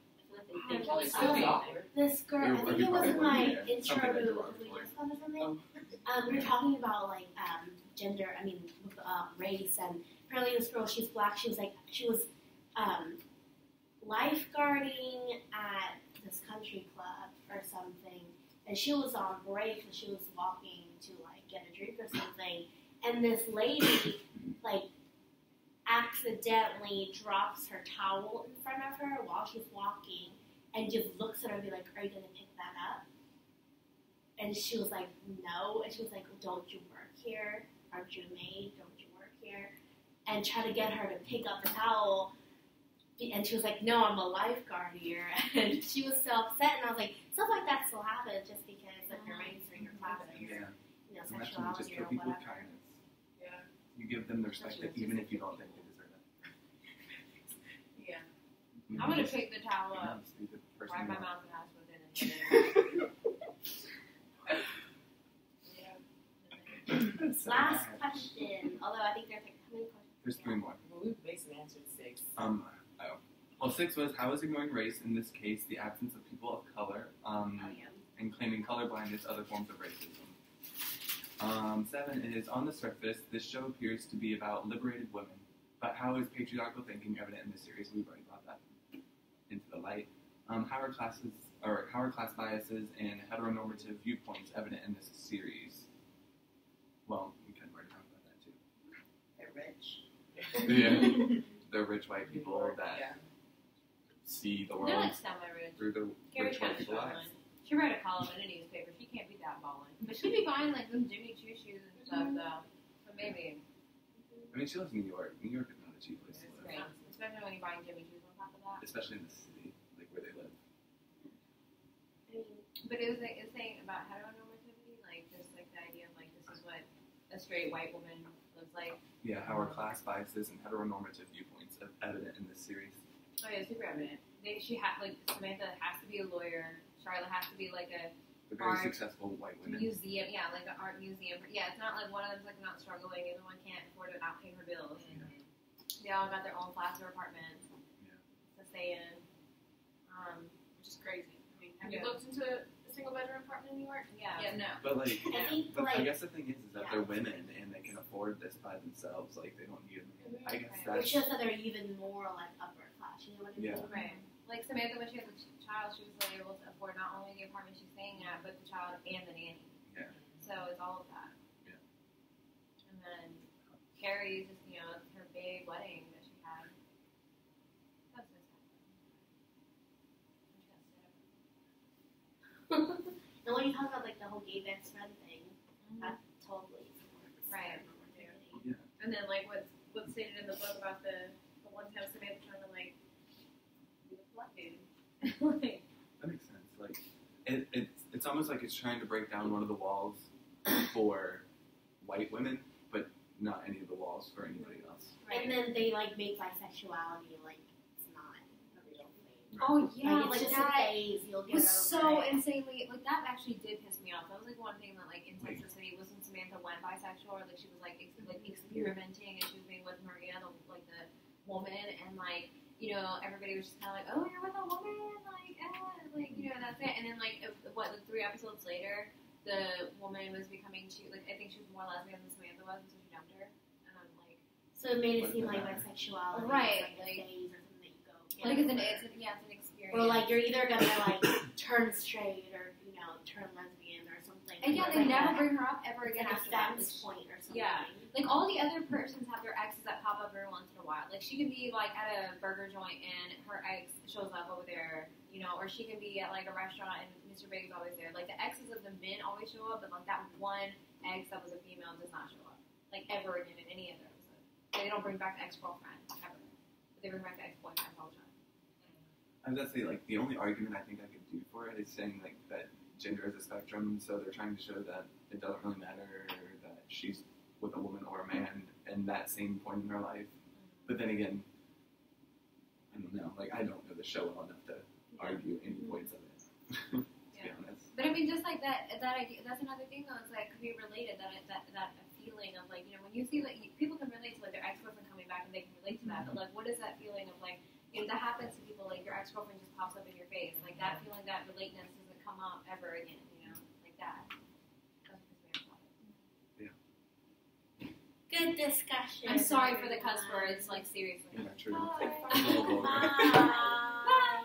They Well, think so- it's awkward. This girl, I think it was in my intro Something to derogatory. or something. We were talking about like gender, race, and apparently this girl, she's black. She was lifeguarding at this country club or something, and she was on break and she was walking to like get a drink or something, and this lady like accidentally drops her towel in front of her while she's walking and just looks at her and be like, are you gonna pick that up? And she was like, no. And she was like, don't you work here? Aren't you a maid? Don't you work here? And try to get her to pick up the towel. And she was like, no, I'm a lifeguard here. And she was so upset. And I was like, stuff like that still happens just because of your race or your class or your Yeah. you know, And that's when you just sexuality kill or people with whatever. kindness. Yeah. You give them the respect that even if you don't think they deserve it. Yeah. I'm gonna pick the towel You're up, not a stupid person. wipe my you are. mouth and ass with it, and hit it. Last question. Although I think there's like, how many questions? There's 3 more. Well, we basically answered 6. Well, 6 was, how is ignoring race, in this case, the absence of people of color, Oh, yeah. and claiming colorblindness, other forms of racism. 7 is, on the surface, this show appears to be about liberated women, but how is patriarchal thinking evident in this series? We've already brought that into the light. How are class biases and heteronormative viewpoints evident in this series? Well, we kind of already talked about that too. They're rich. Yeah. They're rich white people that see the They're world like semi-rich. through the Carrie's rich kind white of people's struggling. eyes. She read a column in a newspaper. She can't beat that balling. But she'd be buying like them Jimmy Choo shoes and stuff though. So maybe. I mean, she lives in New York. New York is not a cheap place to live, Right. Especially when you're buying Jimmy Choos on top of that. especially in the city, like where they live. I mean, But it was like it's saying about heteronormativity, like just like the idea of like this is what a straight white woman looks like. Yeah, how are class biases and heteronormative viewpoints evident in this series? Oh yeah, super evident. She had like Samantha has to be a lawyer. Charlotte has to be like a They're very Art successful white women. museum. Yeah, like an art museum. Yeah, it's not like one of them's like not struggling and the one can't afford to not pay her bills. They all got their own flats or apartments to stay in. Which is crazy. I mean, have you Yeah. looked into a single bedroom apartment in New York? Yeah. Yeah, no. But like, I think but I like guess the thing is that yeah. they're women and they can afford this by themselves. Like they don't need a man. I guess Right. that's which shows that they're even more like upper class. You know what I mean? Yeah. Right. Like Samantha, when she had the child, she was like able to afford not only the apartment she's staying at, but the child and the nanny. Yeah. So it's all of that. Yeah. And then Carrie's just, her big wedding that she had. That was so sad. And when you talk about like the whole gay best friend thing, that totally Right. Yeah. And then like what's stated in the book about the one time Samantha trying to like be a black dude. Like, That makes sense. Like, it's almost like it's trying to break down one of the walls for white women, but not any of the walls for anybody else. And then they like make bisexuality like it's not a real thing. oh yeah, Like like it's just that a phase. You'll get was so over it. insanely like that actually did piss me off. That was like one thing that like in Texas City was when Samantha went bisexual, or like she was like experimenting and she was being with Maria, the woman, and like you know everybody was just kind of like, oh, you're with a woman, like you know that's it. And then like 3 episodes later, the woman was becoming I think she was more lesbian than Samantha was, and so she dumped her. And I'm like, So it made it What seem does like that matter? bisexuality Right, is like a phase or something that you go. like over. it's an experience. Or like you're either gonna like turn straight or turn lesbian or something. and yeah, It's they like never a- bring her up ever it's again like a after that. status point or something. Yeah. Like, all the other persons have their exes that pop up every once in a while. Like, she can be, like, at a burger joint and her ex shows up over there, you know, or she can be at, like, a restaurant and Mr. Big is always there. Like, the exes of the men always show up, but, like, that one ex that was a female does not show up. Like, ever again in any other episode. Like, they don't bring back the ex-girlfriend, ever. But they bring back the ex-boyfriend all the time. I was gonna say, like, the only argument I think I could do for it is saying, like, that gender is a spectrum, so they're trying to show that it doesn't really matter that she's with a woman or a man in that same point in her life. But then again, I don't know. Like, I don't know the show well enough to argue any points of it, to be honest. But I mean, just like that idea, that's another thing though. It's like could be related. That feeling of like when you see like people can relate to like their ex-girlfriend coming back and they can relate to that. But like, what is that feeling of like that happens to people? Like your ex-girlfriend just pops up in your face. Like that feeling, that relateness doesn't come up ever again. You know, like that. That's what Yeah. Good discussion. I'm sorry for the cuss words. Like seriously. Yeah, true. Bye. It's a little vulgar. Bye.